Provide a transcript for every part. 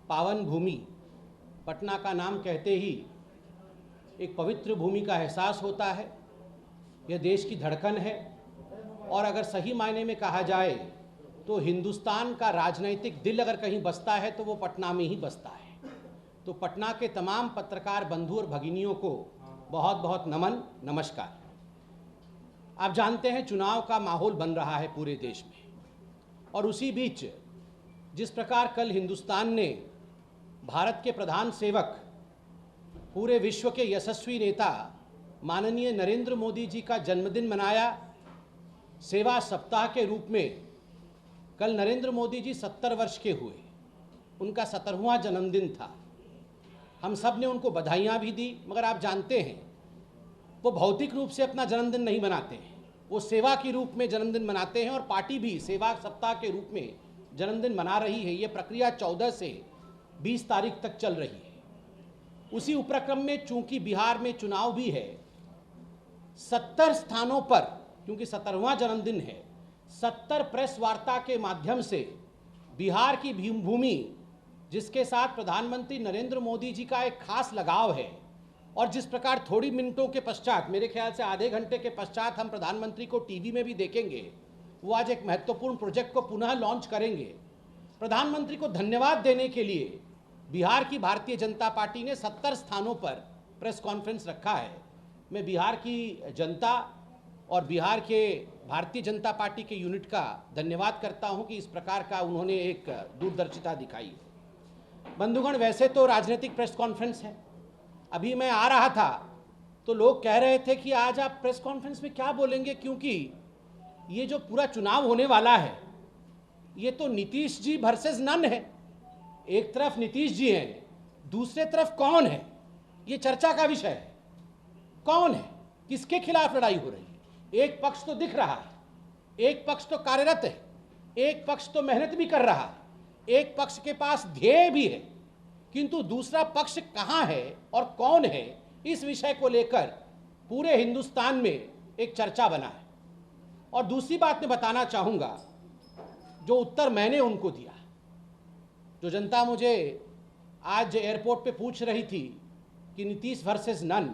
पावन भूमि पटना का नाम कहते ही एक पवित्र भूमि का एहसास होता है। यह देश की धड़कन है और अगर सही मायने में कहा जाए तो हिंदुस्तान का राजनैतिक दिल अगर कहीं बसता है तो वो पटना में ही बसता है। तो पटना के तमाम पत्रकार बंधु और भगिनियों को बहुत बहुत नमन, नमस्कार। आप जानते हैं चुनाव का माहौल बन रहा है पूरे देश में, और उसी बीच जिस प्रकार कल हिंदुस्तान ने भारत के प्रधान सेवक, पूरे विश्व के यशस्वी नेता माननीय नरेंद्र मोदी जी का जन्मदिन मनाया सेवा सप्ताह के रूप में। कल नरेंद्र मोदी जी 70 वर्ष के हुए, उनका 17वां जन्मदिन था। हम सब ने उनको बधाइयाँ भी दी, मगर आप जानते हैं वो भौतिक रूप से अपना जन्मदिन नहीं मनाते हैं, वो सेवा के रूप में जन्मदिन मनाते हैं और पार्टी भी सेवा सप्ताह के रूप में जन्मदिन मना रही है। ये प्रक्रिया 14 से 20 तारीख तक चल रही है। उसी उपक्रम में चूंकि बिहार में चुनाव भी है, 70 स्थानों पर, क्योंकि 17वां जन्मदिन है, 70 प्रेस वार्ता के माध्यम से बिहार की भूमि, जिसके साथ प्रधानमंत्री नरेंद्र मोदी जी का एक खास लगाव है, और जिस प्रकार थोड़ी मिनटों के पश्चात, मेरे ख्याल से आधे घंटे के पश्चात हम प्रधानमंत्री को टीवी में भी देखेंगे, वो आज एक महत्वपूर्ण प्रोजेक्ट को पुनः लॉन्च करेंगे। प्रधानमंत्री को धन्यवाद देने के लिए बिहार की भारतीय जनता पार्टी ने 70 स्थानों पर प्रेस कॉन्फ्रेंस रखा है। मैं बिहार की जनता और बिहार के भारतीय जनता पार्टी के यूनिट का धन्यवाद करता हूं कि इस प्रकार का उन्होंने एक दूरदर्शिता दिखाई। बंधुगण, वैसे तो राजनीतिक प्रेस कॉन्फ्रेंस है। अभी मैं आ रहा था तो लोग कह रहे थे कि आज आप प्रेस कॉन्फ्रेंस में क्या बोलेंगे, क्योंकि ये जो पूरा चुनाव होने वाला है ये तो नीतीश जी वर्सेस नन है। एक तरफ नीतीश जी हैं, दूसरे तरफ कौन है, ये चर्चा का विषय है। कौन है, किसके खिलाफ लड़ाई हो रही है? एक पक्ष तो दिख रहा है, एक पक्ष तो कार्यरत है, एक पक्ष तो मेहनत भी कर रहा है, एक पक्ष के पास ध्येय भी है, किंतु दूसरा पक्ष कहां है और कौन है, इस विषय को लेकर पूरे हिंदुस्तान में एक चर्चा बना है। और दूसरी बात मैं बताना चाहूंगा, जो उत्तर मैंने उनको दिया, जो जनता मुझे आज एयरपोर्ट पे पूछ रही थी कि नीतीश वर्सेस नन,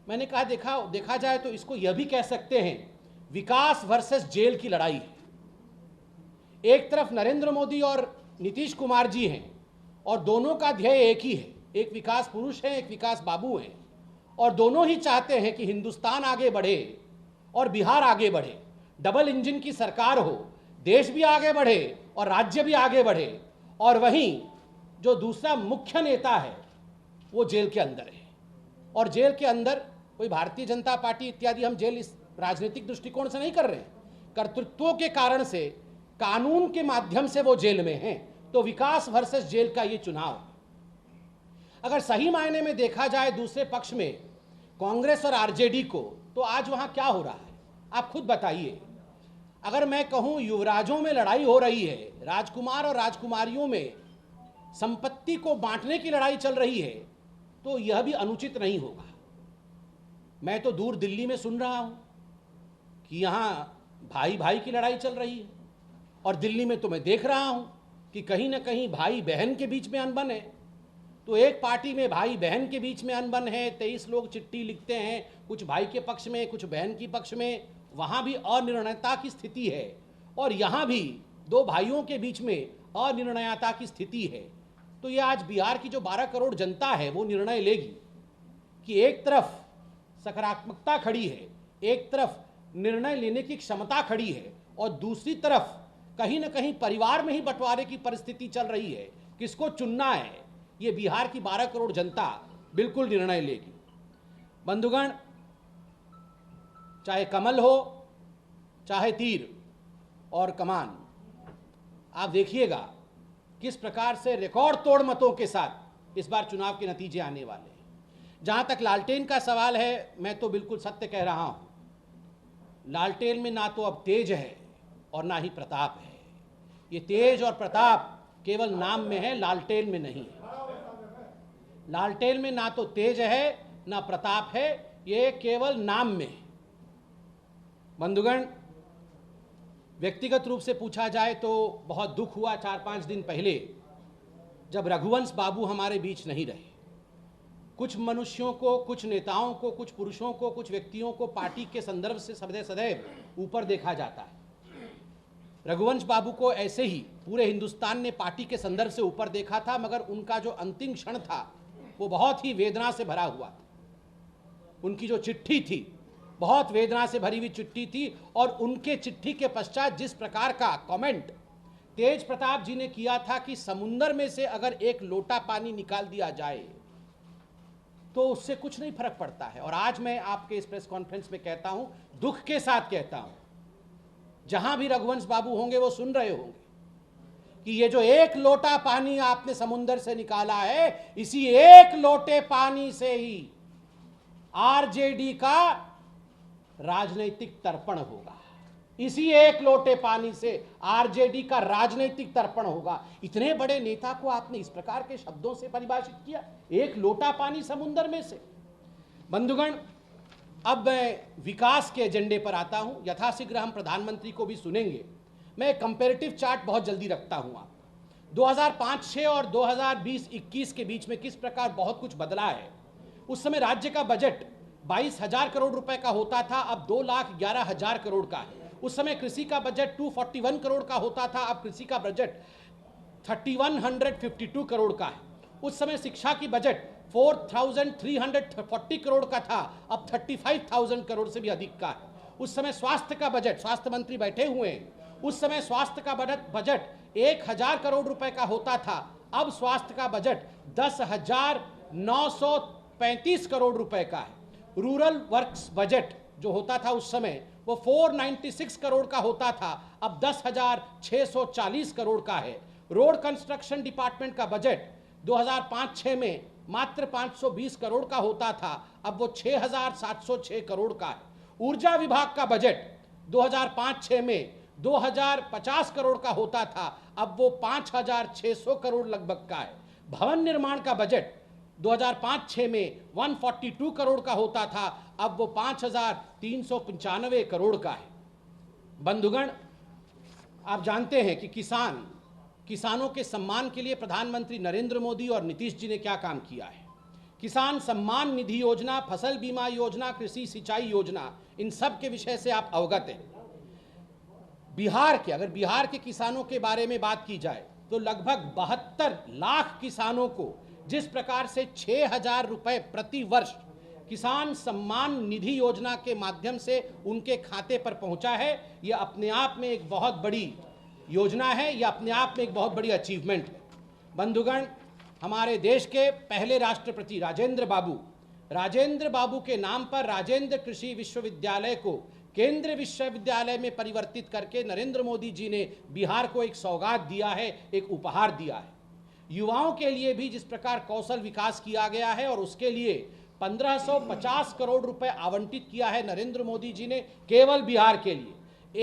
मैंने कहा देखा जाए तो इसको यह भी कह सकते हैं विकास वर्सेस जेल की लड़ाई है। एक तरफ नरेंद्र मोदी और नीतीश कुमार जी हैं और दोनों का ध्येय एक ही है, एक विकास पुरुष है, एक विकास बाबू हैं, और दोनों ही चाहते हैं कि हिंदुस्तान आगे बढ़े और बिहार आगे बढ़े, डबल इंजन की सरकार हो, देश भी आगे बढ़े और राज्य भी आगे बढ़े। और वहीं जो दूसरा मुख्य नेता है वो जेल के अंदर है, और जेल के अंदर कोई भारतीय जनता पार्टी इत्यादि, हम जेल इस राजनीतिक दृष्टिकोण से नहीं कर रहे हैं, कर्तृत्वों के कारण से, कानून के माध्यम से वो जेल में हैं। तो विकास वर्सेस जेल का ये चुनाव, अगर सही मायने में देखा जाए दूसरे पक्ष में कांग्रेस और आरजेडी को, तो आज वहां क्या हो रहा है आप खुद बताइए। अगर मैं कहूं युवराजों में लड़ाई हो रही है, राजकुमार और राजकुमारियों में संपत्ति को बांटने की लड़ाई चल रही है, तो यह भी अनुचित नहीं होगा। मैं तो दूर दिल्ली में सुन रहा हूं कि यहां भाई भाई की लड़ाई चल रही है, और दिल्ली में तो मैं देख रहा हूं कि कहीं ना कहीं भाई बहन के बीच में अनबन है। तो एक पार्टी में भाई बहन के बीच में अनबन है, 23 लोग चिट्ठी लिखते हैं, कुछ भाई के पक्ष में, कुछ बहन के पक्ष में, वहां भी अनिर्णयता की स्थिति है, और यहां भी दो भाइयों के बीच में अनिर्णयता की स्थिति है। तो ये आज बिहार की जो 12 करोड़ जनता है वो निर्णय लेगी कि एक तरफ सकारात्मकता खड़ी है, एक तरफ निर्णय लेने की क्षमता खड़ी है, और दूसरी तरफ कहीं ना कहीं परिवार में ही बंटवारे की परिस्थिति चल रही है। किसको चुनना है, ये बिहार की 12 करोड़ जनता बिल्कुल निर्णय लेगी। बंधुगण, चाहे कमल हो, चाहे तीर और कमान, आप देखिएगा किस प्रकार से रिकॉर्ड तोड़ मतों के साथ इस बार चुनाव के नतीजे आने वाले हैं। जहां तक लालटेन का सवाल है, मैं तो बिल्कुल सत्य कह रहा हूं। लालटेन में ना तो अब तेज है और ना ही प्रताप है। ये तेज और प्रताप केवल नाम में है, लालटेन में नहीं है। लालटेन में ना तो तेज है ना प्रताप है, ये केवल नाम में है। बंधुगण, व्यक्तिगत रूप से पूछा जाए तो बहुत दुख हुआ 4-5 दिन पहले जब रघुवंश बाबू हमारे बीच नहीं रहे। कुछ मनुष्यों को, कुछ नेताओं को, कुछ पुरुषों को, कुछ व्यक्तियों को पार्टी के संदर्भ से सदैव ऊपर देखा जाता है। रघुवंश बाबू को ऐसे ही पूरे हिंदुस्तान ने पार्टी के संदर्भ से ऊपर देखा था, मगर उनका जो अंतिम क्षण था वो बहुत ही वेदना से भरा हुआ था। उनकी जो चिट्ठी थी बहुत वेदना से भरी हुई चिट्ठी थी, और उनके चिट्ठी के पश्चात जिस प्रकार का कमेंट तेज प्रताप जी ने किया था कि समुंदर में से अगर एक लोटा पानी निकाल दिया जाए तो उससे कुछ नहीं फर्क पड़ता है। और आज मैं आपके इस प्रेस कॉन्फ्रेंस में कहता हूं, दुख के साथ कहता हूं, जहां भी रघुवंश बाबू होंगे वो सुन रहे होंगे कि ये जो एक लोटा पानी आपने समुंदर से निकाला है, इसी एक लोटे पानी से ही आरजेडी का राजनीतिक तर्पण होगा। इसी एक लोटे पानी से आरजेडी का राजनीतिक तर्पण होगा। इतने बड़े नेता को आपने इस प्रकार के शब्दों से परिभाषित किया, एक लोटा पानी समुंदर में से। बंधुगण, अब मैं विकास के एजेंडे पर आता हूं। यथाशीघ्र हम प्रधानमंत्री को भी सुनेंगे। मैं कंपैरेटिव चार्ट बहुत जल्दी रखता हूं आप 2005-06 और 2020-21 के बीच में किस प्रकार बहुत कुछ बदला है। उस समय राज्य का बजट 22,000 करोड़ रुपए का होता था, अब 2,11,000 करोड़ का है। उस समय कृषि का बजट 241 करोड़ का होता था, अब कृषि का बजट 3,152 करोड़ का है। उस समय शिक्षा की बजट 4,340 करोड़ का था, अब 35,000 करोड़ से भी अधिक का है। उस समय स्वास्थ्य का बजट, स्वास्थ्य मंत्री बैठे हुए हैं, उस समय स्वास्थ्य का बजट 1,000 करोड़ रुपए का होता था, अब स्वास्थ्य का बजट 10,935 करोड़ रुपए का है। रूरल वर्क्स बजट जो होता था उस समय वो 496 करोड़ का होता था, अब 10,640 करोड़ का है। रोड कंस्ट्रक्शन डिपार्टमेंट का बजट 2005-06 में मात्र 520 करोड़ का होता था, अब वो 6,706 करोड़ का है। ऊर्जा विभाग का बजट 2005-06 में 2,050 करोड़ का होता था, अब वो 5,600 करोड़ लगभग का है। भवन निर्माण का बजट 2005-06 में 142 करोड़ का होता था, अब वो 5,395 करोड़ का है। बंधुगण, आप जानते हैं कि किसानों के सम्मान के लिए प्रधानमंत्री नरेंद्र मोदी और नीतीश जी ने क्या काम किया है। किसान सम्मान निधि योजना, फसल बीमा योजना, कृषि सिंचाई योजना, इन सब के विषय से आप अवगत हैं। अगर बिहार के किसानों के बारे में बात की जाए तो लगभग 72 लाख किसानों को जिस प्रकार से 6,000 रुपए प्रति वर्ष किसान सम्मान निधि योजना के माध्यम से उनके खाते पर पहुंचा है, यह अपने आप में एक बहुत बड़ी योजना है, यह अपने आप में एक बहुत बड़ी अचीवमेंट है। बंधुगण, हमारे देश के पहले राष्ट्रपति राजेंद्र बाबू के नाम पर राजेंद्र कृषि विश्वविद्यालय को केंद्रीय विश्वविद्यालय में परिवर्तित करके नरेंद्र मोदी जी ने बिहार को एक सौगात दिया है, एक उपहार दिया है। युवाओं के लिए भी जिस प्रकार कौशल विकास किया गया है और उसके लिए 1,550 करोड़ रुपए आवंटित किया है नरेंद्र मोदी जी ने केवल बिहार के लिए।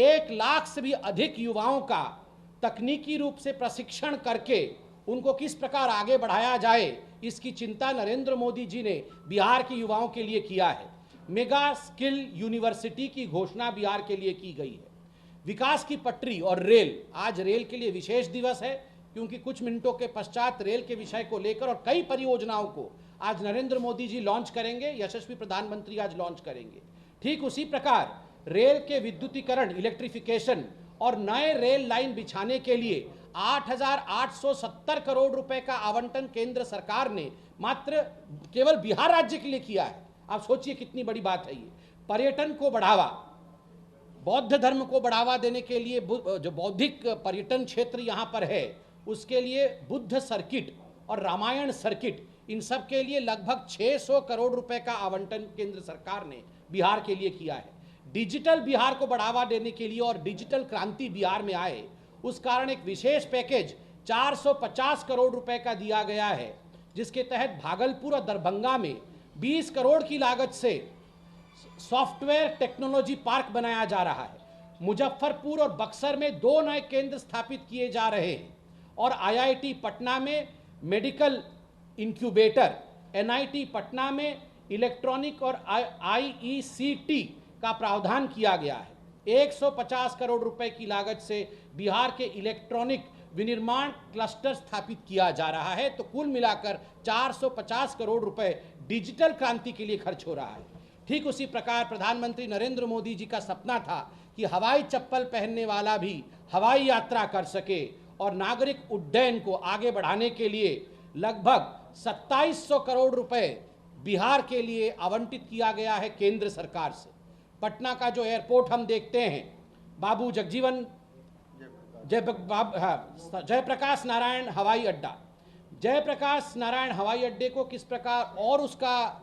1 लाख से भी अधिक युवाओं का तकनीकी रूप से प्रशिक्षण करके उनको किस प्रकार आगे बढ़ाया जाए, इसकी चिंता नरेंद्र मोदी जी ने बिहार के युवाओं के लिए किया है। मेगा स्किल यूनिवर्सिटी की घोषणा बिहार के लिए की गई है। विकास की पटरी और रेल, आज रेल के लिए विशेष दिवस है क्योंकि कुछ मिनटों के पश्चात रेल के विषय को लेकर और कई परियोजनाओं को आज नरेंद्र मोदी जी लॉन्च करेंगे, यशस्वी प्रधानमंत्री आज लॉन्च करेंगे। ठीक उसी प्रकार रेल के विद्युतीकरण, इलेक्ट्रिफिकेशन और नए रेल लाइन बिछाने के लिए 8,870 करोड़ रुपए का आवंटन केंद्र सरकार ने मात्र केवल बिहार राज्य के लिए किया है। आप सोचिए कितनी बड़ी बात है ये। पर्यटन को बढ़ावा, बौद्ध धर्म को बढ़ावा देने के लिए जो बौद्धिक पर्यटन क्षेत्र यहाँ पर है उसके लिए बुद्ध सर्किट और रामायण सर्किट, इन सब के लिए लगभग 600 करोड़ रुपए का आवंटन केंद्र सरकार ने बिहार के लिए किया है। डिजिटल बिहार को बढ़ावा देने के लिए और डिजिटल क्रांति बिहार में आए उस कारण एक विशेष पैकेज 450 करोड़ रुपए का दिया गया है, जिसके तहत भागलपुर और दरभंगा में 20 करोड़ की लागत से सॉफ्टवेयर टेक्नोलॉजी पार्क बनाया जा रहा है। मुजफ्फरपुर और बक्सर में 2 नए केंद्र स्थापित किए जा रहे हैं और IIT पटना में मेडिकल इंक्यूबेटर, NIT पटना में इलेक्ट्रॉनिक और IECT का प्रावधान किया गया है। 150 करोड़ रुपए की लागत से बिहार के इलेक्ट्रॉनिक विनिर्माण क्लस्टर स्थापित किया जा रहा है। तो कुल मिलाकर 450 करोड़ रुपए डिजिटल क्रांति के लिए खर्च हो रहा है। ठीक उसी प्रकार प्रधानमंत्री नरेंद्र मोदी जी का सपना था कि हवाई चप्पल पहनने वाला भी हवाई यात्रा कर सके, और नागरिक उड्डयन को आगे बढ़ाने के लिए लगभग 2700 करोड़ रुपए बिहार के लिए आवंटित किया गया है केंद्र सरकार से। पटना का जो एयरपोर्ट हम देखते हैं, बाबू जगजीवन जयप्रकाश नारायण हवाई अड्डा, जयप्रकाश नारायण हवाई अड्डे को किस प्रकार और उसका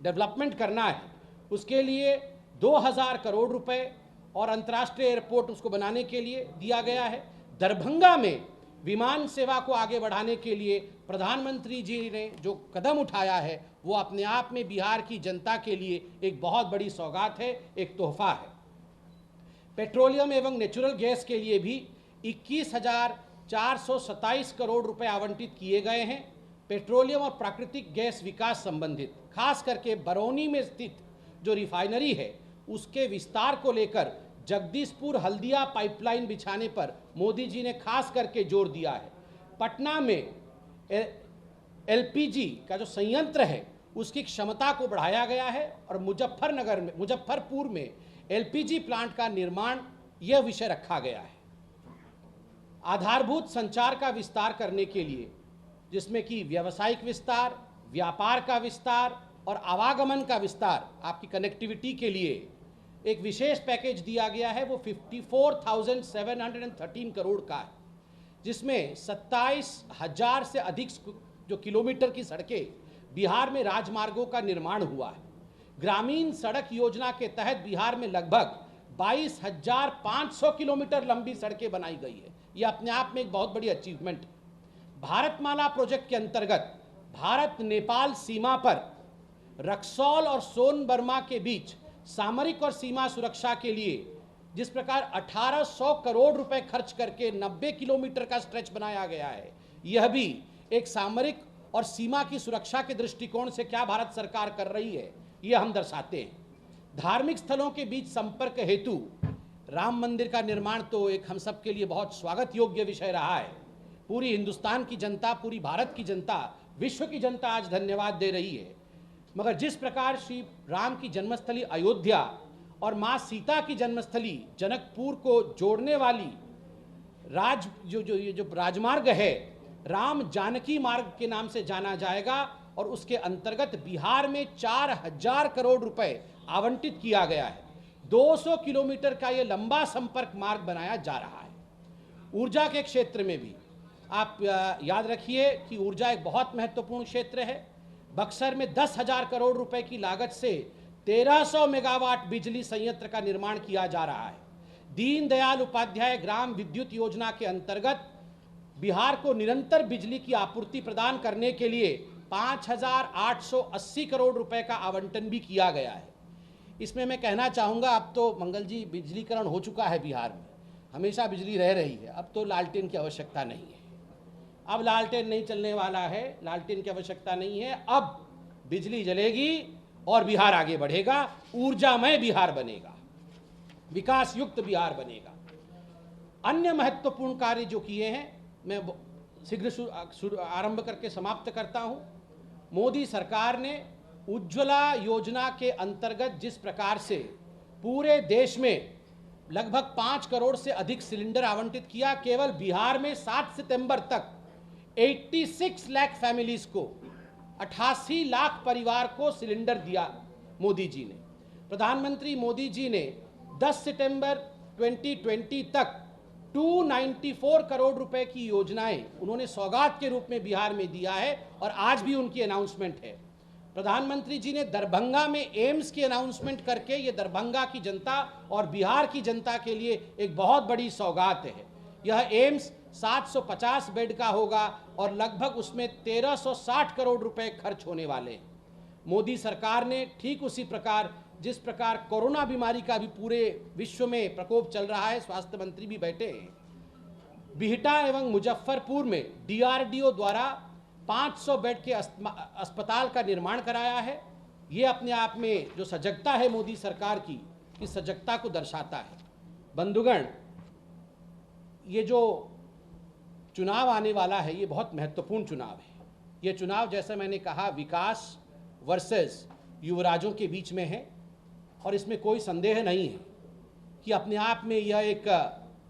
डेवलपमेंट करना है, उसके लिए 2000 करोड़ रुपए और अंतर्राष्ट्रीय एयरपोर्ट उसको बनाने के लिए दिया गया है। दरभंगा में विमान सेवा को आगे बढ़ाने के लिए प्रधानमंत्री जी ने जो कदम उठाया है वो अपने आप में बिहार की जनता के लिए एक बहुत बड़ी सौगात है, एक तोहफा है। पेट्रोलियम एवं नेचुरल गैस के लिए भी 21,427 करोड़ रुपए आवंटित किए गए हैं। पेट्रोलियम और प्राकृतिक गैस विकास संबंधित, खास करके बरौनी में स्थित जो रिफाइनरी है उसके विस्तार को लेकर जगदीशपुर हल्दिया पाइपलाइन बिछाने पर मोदी जी ने खास करके जोर दिया है। पटना में एलपीजी का जो संयंत्र है उसकी क्षमता को बढ़ाया गया है, और मुजफ्फरपुर में एलपीजी प्लांट का निर्माण यह विषय रखा गया है। आधारभूत संचार का विस्तार करने के लिए, जिसमें कि व्यावसायिक विस्तार, व्यापार का विस्तार और आवागमन का विस्तार, आपकी कनेक्टिविटी के लिए एक विशेष पैकेज दिया गया है, वो 54,713 करोड़ का है, जिसमें 27,000 से अधिक जो किलोमीटर की सड़कें बिहार में राजमार्गों का निर्माण हुआ है। ग्रामीण सड़क योजना के तहत बिहार में लगभग 22,500 किलोमीटर लंबी सड़कें बनाई गई है। यह अपने आप में एक बहुत बड़ी अचीवमेंट है। भारतमाला प्रोजेक्ट के अंतर्गत भारत नेपाल सीमा पर रक्सौल और सोनबर्मा के बीच सामरिक और सीमा सुरक्षा के लिए जिस प्रकार 1800 करोड़ रुपए खर्च करके 90 किलोमीटर का स्ट्रेच बनाया गया है, यह भी एक सामरिक और सीमा की सुरक्षा के दृष्टिकोण से क्या भारत सरकार कर रही है, यह हम दर्शाते हैं। धार्मिक स्थलों के बीच संपर्क हेतु राम मंदिर का निर्माण तो एक हम सब के लिए बहुत स्वागत योग्य विषय रहा है। पूरी हिंदुस्तान की जनता, पूरी भारत की जनता, विश्व की जनता आज धन्यवाद दे रही है। मगर जिस प्रकार श्री राम की जन्मस्थली अयोध्या और माँ सीता की जन्मस्थली जनकपुर को जोड़ने वाली जो राजमार्ग है, राम जानकी मार्ग के नाम से जाना जाएगा, और उसके अंतर्गत बिहार में 4,000 करोड़ रुपए आवंटित किया गया है। 200 किलोमीटर का यह लंबा संपर्क मार्ग बनाया जा रहा है। ऊर्जा के क्षेत्र में भी आप याद रखिए कि ऊर्जा एक बहुत महत्वपूर्ण क्षेत्र है। बक्सर में 10,000 करोड़ रुपए की लागत से 1300 मेगावाट बिजली संयंत्र का निर्माण किया जा रहा है। दीनदयाल उपाध्याय ग्राम विद्युत योजना के अंतर्गत बिहार को निरंतर बिजली की आपूर्ति प्रदान करने के लिए 5,880 करोड़ रुपए का आवंटन भी किया गया है। इसमें मैं कहना चाहूँगा, अब तो मंगल जी बिजलीकरण हो चुका है बिहार में, हमेशा बिजली रह रही है, अब तो लालटेन की आवश्यकता नहीं है। अब लालटेन नहीं चलने वाला है, लालटेन की आवश्यकता नहीं है, अब बिजली जलेगी और बिहार आगे बढ़ेगा, ऊर्जामय बिहार बनेगा, विकास युक्त बिहार बनेगा। अन्य महत्वपूर्ण कार्य जो किए हैं, मैं शीघ्र आरंभ करके समाप्त करता हूं। मोदी सरकार ने उज्ज्वला योजना के अंतर्गत जिस प्रकार से पूरे देश में लगभग 5 करोड़ से अधिक सिलेंडर आवंटित किया, केवल बिहार में 7 सितंबर तक 86 लाख फैमिलीज को, 88 लाख परिवार को सिलेंडर दिया मोदी जी ने। प्रधानमंत्री मोदी जी ने 10 सितंबर 2020 तक 294 करोड़ रुपए की योजनाएं उन्होंने सौगात के रूप में बिहार में दिया है, और आज भी उनकी अनाउंसमेंट है। प्रधानमंत्री जी ने दरभंगा में एम्स की अनाउंसमेंट करके ये दरभंगा की जनता और बिहार की जनता के लिए एक बहुत बड़ी सौगात है। यह एम्स 750 बेड का होगा और लगभग उसमें 1360 करोड़ रुपए खर्च होने वाले हैं। मोदी सरकार ने ठीक उसी प्रकार, जिस प्रकार कोरोना बीमारी का भी पूरे विश्व में प्रकोप चल रहा है, स्वास्थ्य मंत्री भी बैठे हैं, बिहटा एवं मुजफ्फरपुर में डीआरडीओ द्वारा 500 बेड के अस्पताल का निर्माण कराया है। ये अपने आप में जो सजगता है मोदी सरकार की, इस सजगता को दर्शाता है। बंधुगण, ये जो चुनाव आने वाला है, ये बहुत महत्वपूर्ण चुनाव है। ये चुनाव, जैसे मैंने कहा, विकास वर्सेस युवराजों के बीच में है और इसमें कोई संदेह नहीं है कि अपने आप में यह एक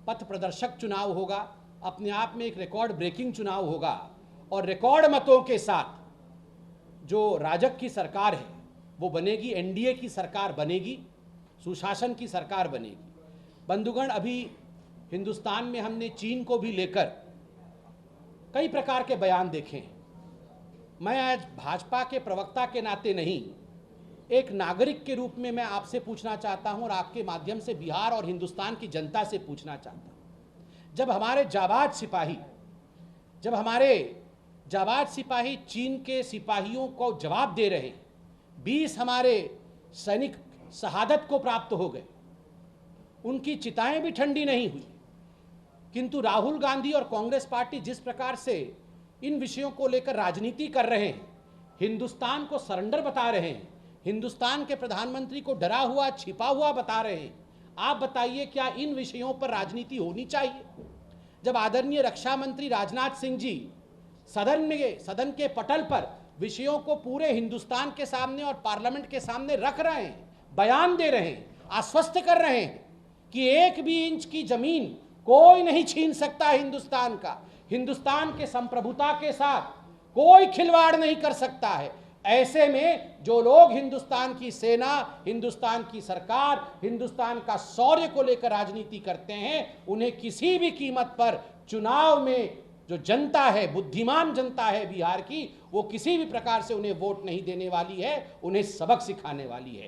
पथ प्रदर्शक चुनाव होगा, अपने आप में एक रिकॉर्ड ब्रेकिंग चुनाव होगा और रिकॉर्ड मतों के साथ जो राजग की सरकार है वो बनेगी, एनडीए की सरकार बनेगी, सुशासन की सरकार बनेगी। बंधुगण, अभी हिंदुस्तान में हमने चीन को भी लेकर कई प्रकार के बयान देखे हैं। मैं आज भाजपा के प्रवक्ता के नाते नहीं, एक नागरिक के रूप में मैं आपसे पूछना चाहता हूं और आपके माध्यम से बिहार और हिंदुस्तान की जनता से पूछना चाहता हूं। जब हमारे जाबाज सिपाही चीन के सिपाहियों को जवाब दे रहे हैं, 20 हमारे सैनिक शहादत को प्राप्त हो गए, उनकी चिताएं भी ठंडी नहीं हुई, किंतु राहुल गांधी और कांग्रेस पार्टी जिस प्रकार से इन विषयों को लेकर राजनीति कर रहे हैं, हिंदुस्तान को सरेंडर बता रहे हैं, हिंदुस्तान के प्रधानमंत्री को डरा हुआ छिपा हुआ बता रहे हैं, आप बताइए क्या इन विषयों पर राजनीति होनी चाहिए? जब आदरणीय रक्षा मंत्री राजनाथ सिंह जी सदन के पटल पर विषयों को पूरे हिंदुस्तान के सामने और पार्लियामेंट के सामने रख रहे हैं, बयान दे रहे हैं, आश्वस्त कर रहे हैं कि 1 भी इंच की जमीन कोई नहीं छीन सकता हिंदुस्तान का, हिंदुस्तान के संप्रभुता के साथ कोई खिलवाड़ नहीं कर सकता है। ऐसे में जो लोग हिंदुस्तान की सेना, हिंदुस्तान की सरकार, हिंदुस्तान का शौर्य को लेकर राजनीति करते हैं, उन्हें किसी भी कीमत पर चुनाव में जो जनता है, बुद्धिमान जनता है बिहार की, वो किसी भी प्रकार से उन्हें वोट नहीं देने वाली है, उन्हें सबक सिखाने वाली है।